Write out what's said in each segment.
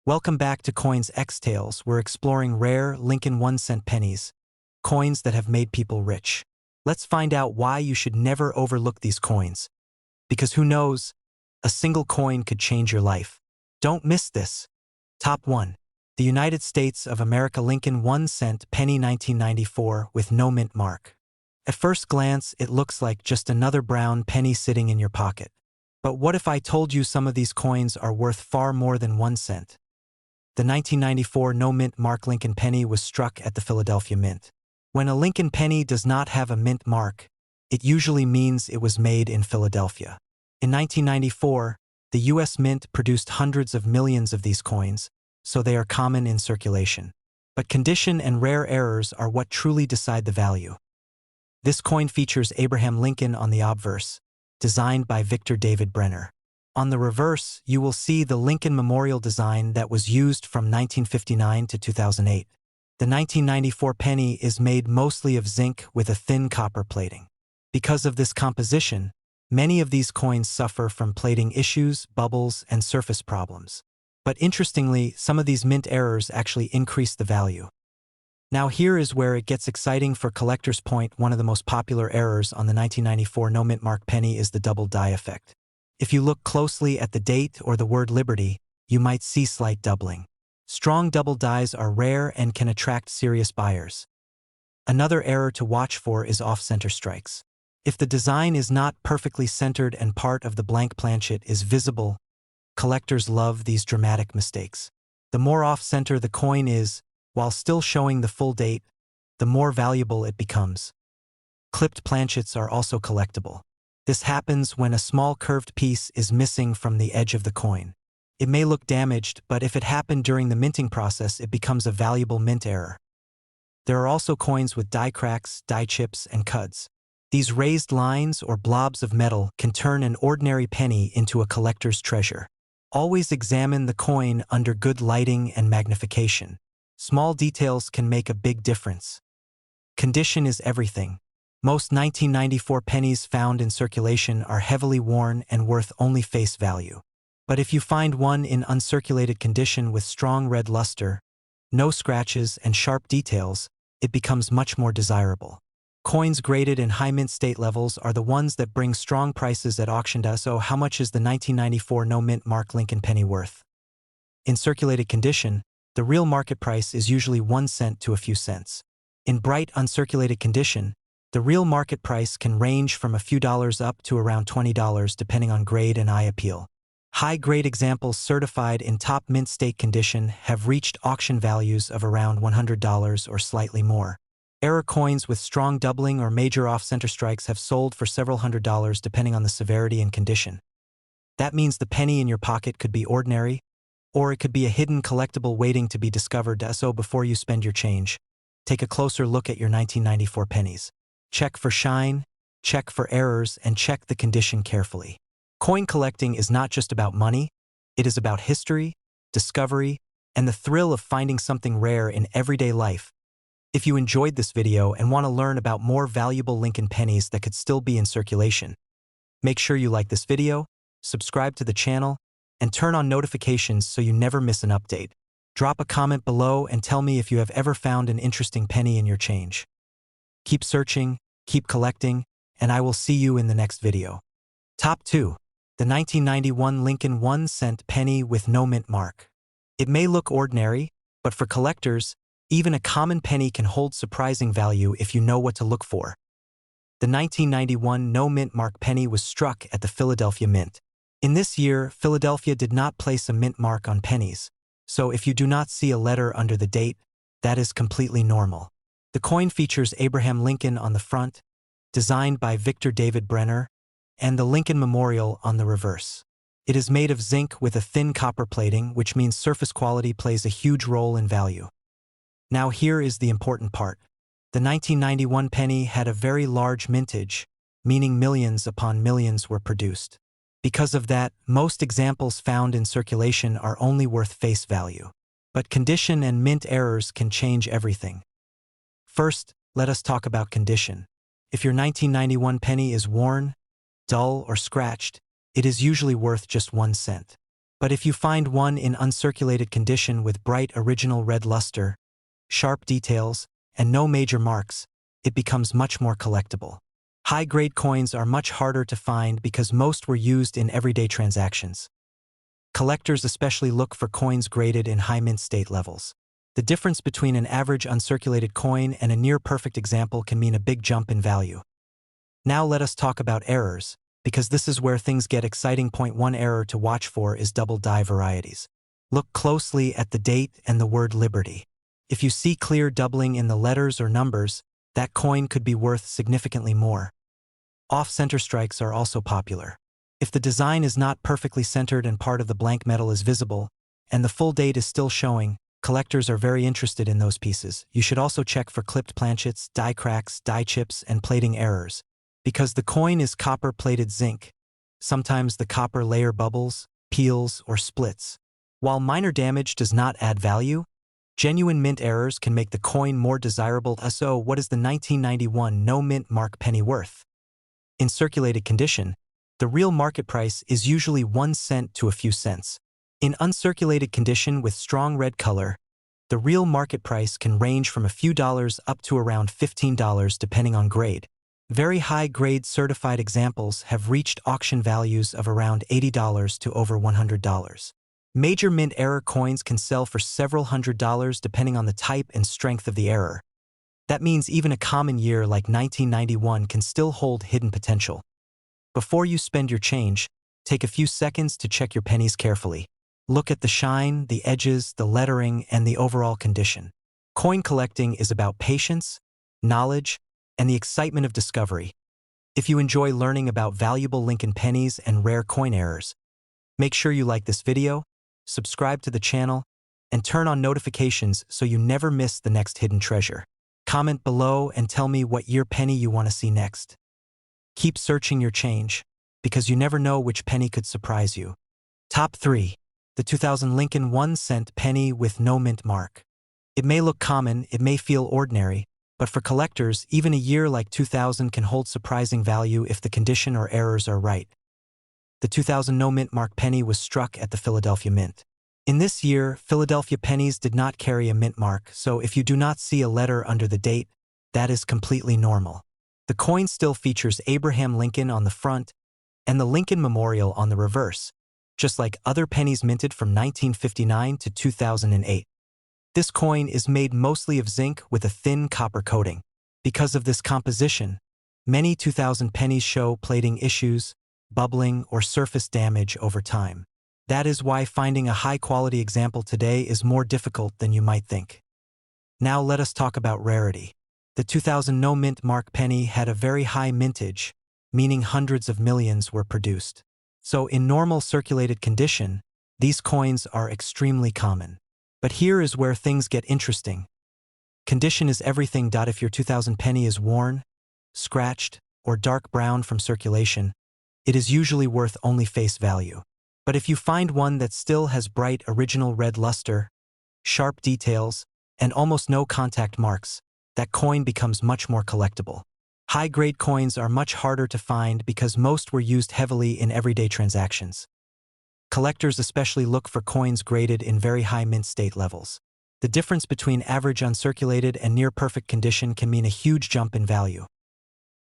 Welcome back to Coins X Tales. We're exploring rare Lincoln 1-cent pennies, coins that have made people rich. Let's find out why you should never overlook these coins. Because who knows, a single coin could change your life. Don't miss this. Top 1. The United States of America Lincoln 1-cent penny 1994 with no mint mark. At first glance, it looks like just another brown penny sitting in your pocket. But what if I told you some of these coins are worth far more than 1 cent? The 1994 no-mint mark Lincoln penny was struck at the Philadelphia Mint. When a Lincoln penny does not have a mint mark, it usually means it was made in Philadelphia. In 1994, the U.S. Mint produced hundreds of millions of these coins, so they are common in circulation. But condition and rare errors are what truly decide the value. This coin features Abraham Lincoln on the obverse, designed by Victor David Brenner. On the reverse, you will see the Lincoln Memorial design that was used from 1959 to 2008. The 1994 penny is made mostly of zinc with a thin copper plating. Because of this composition, many of these coins suffer from plating issues, bubbles, and surface problems. But interestingly, some of these mint errors actually increase the value. Now here is where it gets exciting for collectors. Point: one of the most popular errors on the 1994 no mint mark penny is the double die effect. If you look closely at the date or the word Liberty, you might see slight doubling. Strong double dies are rare and can attract serious buyers. Another error to watch for is off-center strikes. If the design is not perfectly centered and part of the blank planchet is visible, collectors love these dramatic mistakes. The more off-center the coin is, while still showing the full date, the more valuable it becomes. Clipped planchets are also collectible. This happens when a small curved piece is missing from the edge of the coin. It may look damaged, but if it happened during the minting process, it becomes a valuable mint error. There are also coins with die cracks, die chips, and cuds. These raised lines or blobs of metal can turn an ordinary penny into a collector's treasure. Always examine the coin under good lighting and magnification. Small details can make a big difference. Condition is everything. Most 1994 pennies found in circulation are heavily worn and worth only face value. But if you find one in uncirculated condition with strong red luster, no scratches, and sharp details, it becomes much more desirable. Coins graded in high mint state levels are the ones that bring strong prices at auction. So how much is the 1994 no mint mark Lincoln penny worth? In circulated condition, the real market price is usually 1 cent to a few cents. In bright uncirculated condition, the real market price can range from a few dollars up to around $20 depending on grade and eye appeal. High-grade examples certified in top mint state condition have reached auction values of around $100 or slightly more. Error coins with strong doubling or major off-center strikes have sold for several $100s depending on the severity and condition. That means the penny in your pocket could be ordinary, or it could be a hidden collectible waiting to be discovered. So before you spend your change, take a closer look at your 1994 pennies. Check for shine, check for errors, and check the condition carefully. Coin collecting is not just about money, it is about history, discovery, and the thrill of finding something rare in everyday life. If you enjoyed this video and want to learn about more valuable Lincoln pennies that could still be in circulation, make sure you like this video, subscribe to the channel, and turn on notifications so you never miss an update. Drop a comment below and tell me if you have ever found an interesting penny in your change. Keep searching, keep collecting, and I will see you in the next video. Top 2. The 1991 Lincoln 1-cent penny with no mint mark. It may look ordinary, but for collectors, even a common penny can hold surprising value if you know what to look for. The 1991 no mint mark penny was struck at the Philadelphia Mint. In this year, Philadelphia did not place a mint mark on pennies, so if you do not see a letter under the date, that is completely normal. The coin features Abraham Lincoln on the front, designed by Victor David Brenner, and the Lincoln Memorial on the reverse. It is made of zinc with a thin copper plating, which means surface quality plays a huge role in value. Now here is the important part. The 1991 penny had a very large mintage, meaning millions upon millions were produced. Because of that, most examples found in circulation are only worth face value. But condition and mint errors can change everything. First, let us talk about condition. If your 1991 penny is worn, dull, or scratched, it is usually worth just 1 cent. But if you find one in uncirculated condition with bright original red luster, sharp details, and no major marks, it becomes much more collectible. High-grade coins are much harder to find because most were used in everyday transactions. Collectors especially look for coins graded in high mint state levels. The difference between an average uncirculated coin and a near-perfect example can mean a big jump in value. Now let us talk about errors, because this is where things get exciting. Point 1 error to watch for is double die varieties. Look closely at the date and the word Liberty. If you see clear doubling in the letters or numbers, that coin could be worth significantly more. Off-center strikes are also popular. If the design is not perfectly centered and part of the blank metal is visible, and the full date is still showing, collectors are very interested in those pieces. You should also check for clipped planchets, die cracks, die chips, and plating errors. Because the coin is copper-plated zinc, sometimes the copper layer bubbles, peels, or splits. While minor damage does not add value, genuine mint errors can make the coin more desirable. So, what is the 1991 no mint mark penny worth? In circulated condition, the real market price is usually 1 cent to a few cents. In uncirculated condition with strong red color, the real market price can range from a few dollars up to around $15 depending on grade. Very high-grade certified examples have reached auction values of around $80 to over $100. Major mint error coins can sell for several $100s depending on the type and strength of the error. That means even a common year like 1991 can still hold hidden potential. Before you spend your change, take a few seconds to check your pennies carefully. Look at the shine, the edges, the lettering, and the overall condition. Coin collecting is about patience, knowledge, and the excitement of discovery. If you enjoy learning about valuable Lincoln pennies and rare coin errors, make sure you like this video, subscribe to the channel, and turn on notifications so you never miss the next hidden treasure. Comment below and tell me what year penny you want to see next. Keep searching your change, because you never know which penny could surprise you. Top 3. The 2000 Lincoln 1-cent penny with no mint mark. It may look common, it may feel ordinary, but for collectors, even a year like 2000 can hold surprising value if the condition or errors are right. The 2000 no mint mark penny was struck at the Philadelphia Mint. In this year, Philadelphia pennies did not carry a mint mark, so if you do not see a letter under the date, that is completely normal. The coin still features Abraham Lincoln on the front and the Lincoln Memorial on the reverse, just like other pennies minted from 1959 to 2008. This coin is made mostly of zinc with a thin copper coating. Because of this composition, many 2000 pennies show plating issues, bubbling, or surface damage over time. That is why finding a high-quality example today is more difficult than you might think. Now let us talk about rarity. The 2000 no mint mark penny had a very high mintage, meaning hundreds of millions were produced. So in normal circulated condition, these coins are extremely common. But here is where things get interesting. Condition is everything. If your 2000 penny is worn, scratched, or dark brown from circulation, it is usually worth only face value. But if you find one that still has bright original red luster, sharp details, and almost no contact marks, that coin becomes much more collectible. High-grade coins are much harder to find because most were used heavily in everyday transactions. Collectors especially look for coins graded in very high mint state levels. The difference between average uncirculated and near-perfect condition can mean a huge jump in value.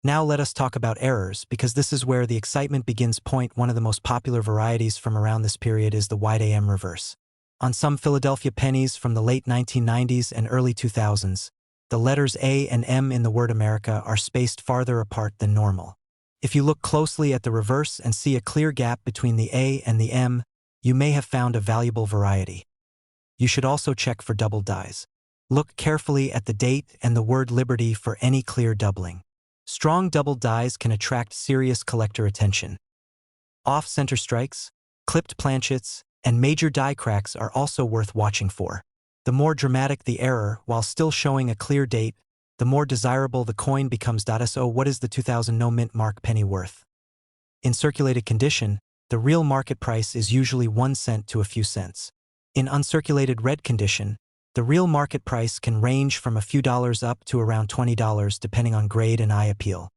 Now let us talk about errors, because this is where the excitement begins. Point 1 of the most popular varieties from around this period is the wide AM reverse. On some Philadelphia pennies from the late 1990s and early 2000s, the letters A and M in the word America are spaced farther apart than normal. If you look closely at the reverse and see a clear gap between the A and the M, you may have found a valuable variety. You should also check for double dies. Look carefully at the date and the word Liberty for any clear doubling. Strong double dies can attract serious collector attention. Off-center strikes, clipped planchets, and major die cracks are also worth watching for. The more dramatic the error, while still showing a clear date, the more desirable the coin becomes. So what is the 2000 no mint mark penny worth? In circulated condition, the real market price is usually 1 cent to a few cents. In uncirculated red condition, the real market price can range from a few dollars up to around $20 depending on grade and eye appeal.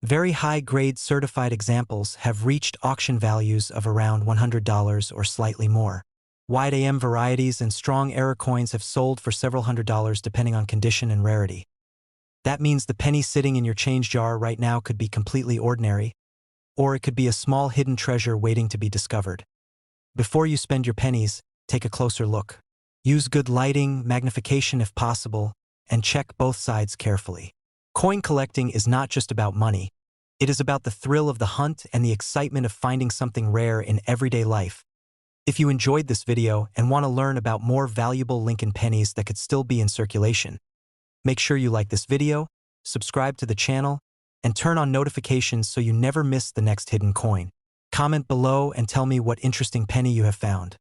Very high-grade certified examples have reached auction values of around $100 or slightly more. Wide AM varieties and strong error coins have sold for several $100s depending on condition and rarity. That means the penny sitting in your change jar right now could be completely ordinary, or it could be a small hidden treasure waiting to be discovered. Before you spend your pennies, take a closer look. Use good lighting, magnification if possible, and check both sides carefully. Coin collecting is not just about money. It is about the thrill of the hunt and the excitement of finding something rare in everyday life. If you enjoyed this video and want to learn about more valuable Lincoln pennies that could still be in circulation, make sure you like this video, subscribe to the channel, and turn on notifications so you never miss the next hidden coin. Comment below and tell me what interesting penny you have found.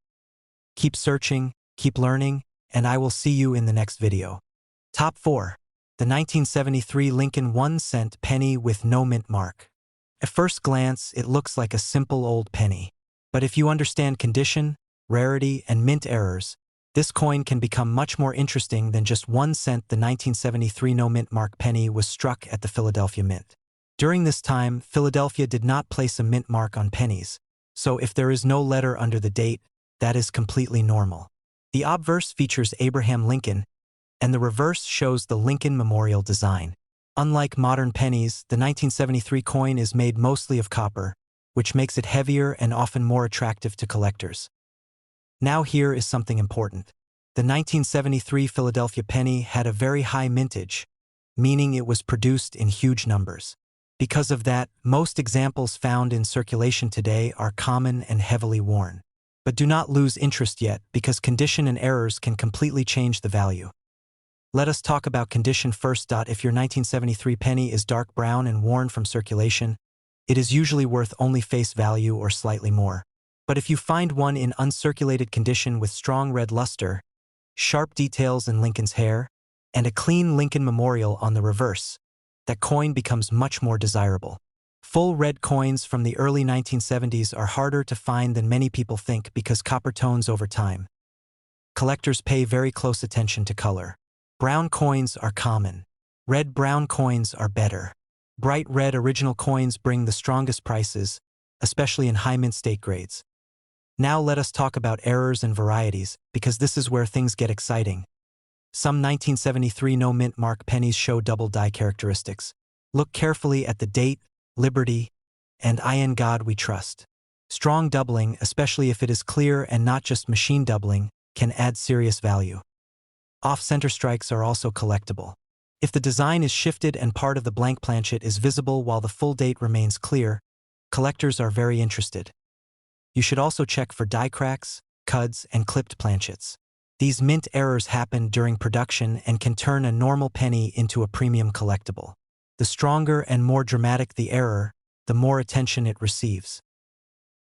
Keep searching, keep learning, and I will see you in the next video. Top 4. The 1973 Lincoln 1-cent penny with no mint mark. At first glance, it looks like a simple old penny. But if you understand condition, rarity, and mint errors, this coin can become much more interesting than just 1 cent. The 1973 no mint mark penny was struck at the Philadelphia Mint. During this time, Philadelphia did not place a mint mark on pennies, so if there is no letter under the date, that is completely normal. The obverse features Abraham Lincoln, and the reverse shows the Lincoln Memorial design. Unlike modern pennies, the 1973 coin is made mostly of copper, which makes it heavier and often more attractive to collectors. Now here is something important. The 1973 Philadelphia penny had a very high mintage, meaning it was produced in huge numbers. Because of that, most examples found in circulation today are common and heavily worn. But do not lose interest yet, because condition and errors can completely change the value. Let us talk about condition first. If your 1973 penny is dark brown and worn from circulation, it is usually worth only face value or slightly more. But if you find one in uncirculated condition with strong red luster, sharp details in Lincoln's hair, and a clean Lincoln Memorial on the reverse, that coin becomes much more desirable. Full red coins from the early 1970s are harder to find than many people think because copper tones over time. Collectors pay very close attention to color. Brown coins are common. Red-brown coins are better. Bright red original coins bring the strongest prices, especially in high mint state grades. Now let us talk about errors and varieties, because this is where things get exciting. Some 1973 no mint mark pennies show double die characteristics. Look carefully at the date, Liberty, and in God we trust. Strong doubling, especially if it is clear and not just machine doubling, can add serious value. Off-center strikes are also collectible. If the design is shifted and part of the blank planchet is visible while the full date remains clear, collectors are very interested. You should also check for die cracks, cuds, and clipped planchets. These mint errors happen during production and can turn a normal penny into a premium collectible. The stronger and more dramatic the error, the more attention it receives.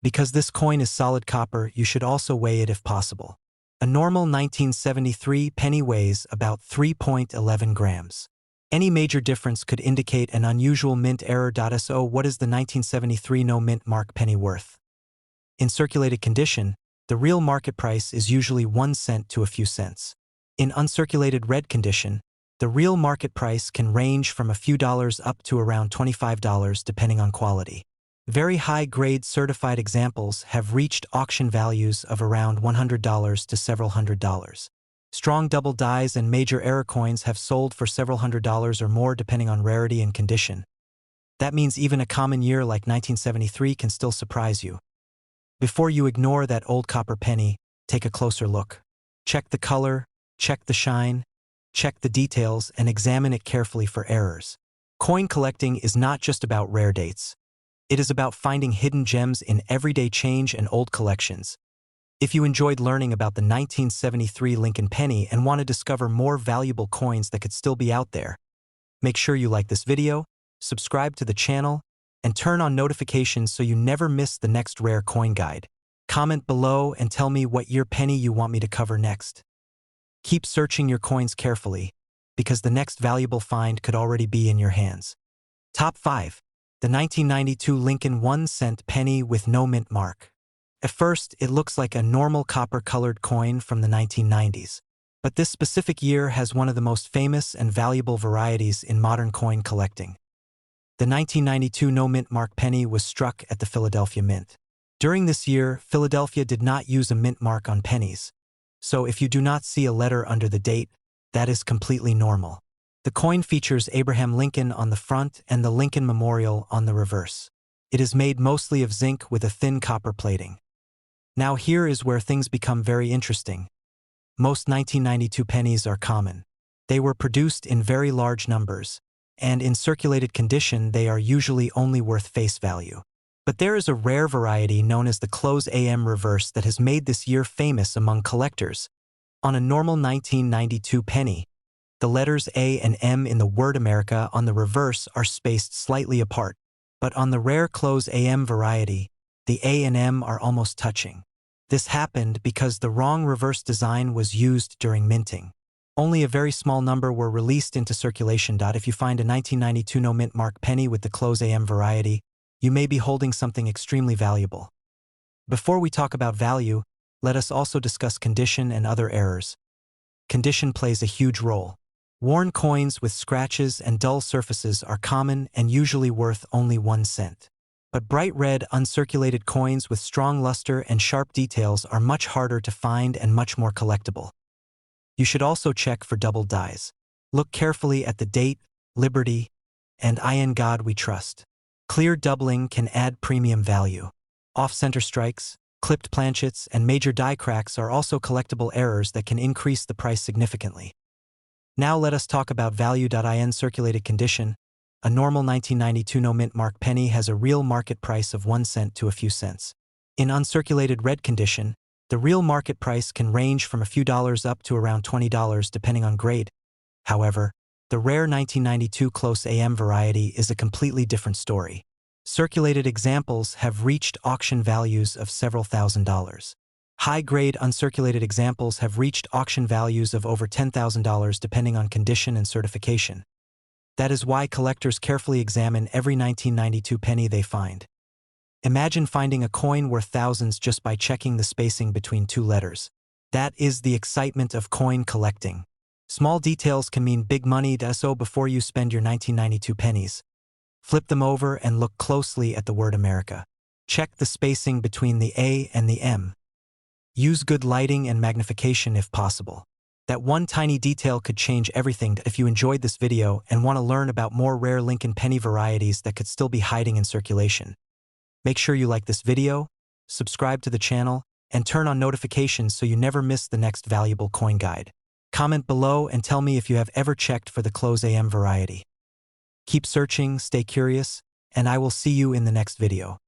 Because this coin is solid copper, you should also weigh it if possible. A normal 1973 penny weighs about 3.11 grams. Any major difference could indicate an unusual mint error. So what is the 1973 no mint mark penny worth? In circulated condition, the real market price is usually 1 cent to a few cents. In uncirculated red condition, the real market price can range from a few dollars up to around $25 depending on quality. Very high-grade certified examples have reached auction values of around $100 to several $100s. Strong double dies and major error coins have sold for several $100s or more depending on rarity and condition. That means even a common year like 1973 can still surprise you. Before you ignore that old copper penny, take a closer look. Check the color, check the shine, check the details, and examine it carefully for errors. Coin collecting is not just about rare dates. It is about finding hidden gems in everyday change and old collections. If you enjoyed learning about the 1973 Lincoln penny and want to discover more valuable coins that could still be out there, make sure you like this video, subscribe to the channel, and turn on notifications so you never miss the next rare coin guide. Comment below and tell me what year penny you want me to cover next. Keep searching your coins carefully, because the next valuable find could already be in your hands. Top 5. The 1992 Lincoln 1-cent penny with no mint mark. At first, it looks like a normal copper-colored coin from the 1990s. But this specific year has one of the most famous and valuable varieties in modern coin collecting. The 1992 no-mint mark penny was struck at the Philadelphia Mint. During this year, Philadelphia did not use a mint mark on pennies. So if you do not see a letter under the date, that is completely normal. The coin features Abraham Lincoln on the front and the Lincoln Memorial on the reverse. It is made mostly of zinc with a thin copper plating. Now here is where things become very interesting. Most 1992 pennies are common. They were produced in very large numbers, and in circulated condition they are usually only worth face value. But there is a rare variety known as the close AM reverse that has made this year famous among collectors. On a normal 1992 penny, the letters A and M in the word America on the reverse are spaced slightly apart, but on the rare close AM variety, the A and M are almost touching. This happened because the wrong reverse design was used during minting. Only a very small number were released into circulation. If you find a 1992 no-mint mark penny with the close AM variety, you may be holding something extremely valuable. Before we talk about value, let us also discuss condition and other errors. Condition plays a huge role. Worn coins with scratches and dull surfaces are common and usually worth only 1 cent. But bright red, uncirculated coins with strong luster and sharp details are much harder to find and much more collectible. You should also check for double dies. Look carefully at the date, Liberty, and In God We Trust. Clear doubling can add premium value. Off-center strikes, clipped planchets, and major die cracks are also collectible errors that can increase the price significantly. Now let us talk about value. In circulated condition, a normal 1992 no-mint mark penny has a real market price of 1 cent to a few cents. In uncirculated red condition, the real market price can range from a few dollars up to around $20 depending on grade. However, the rare 1992 close AM variety is a completely different story. Circulated examples have reached auction values of several $1,000s. High-grade uncirculated examples have reached auction values of over $10,000 depending on condition and certification. That is why collectors carefully examine every 1992 penny they find. Imagine finding a coin worth thousands just by checking the spacing between 2 letters. That is the excitement of coin collecting. Small details can mean big money. So before you spend your 1992 pennies, flip them over and look closely at the word America. Check the spacing between the A and the M. Use good lighting and magnification if possible. That one tiny detail could change everything. If you enjoyed this video and want to learn about more rare Lincoln penny varieties that could still be hiding in circulation, make sure you like this video, subscribe to the channel, and turn on notifications so you never miss the next valuable coin guide. Comment below and tell me if you have ever checked for the close AM variety. Keep searching, stay curious, and I will see you in the next video.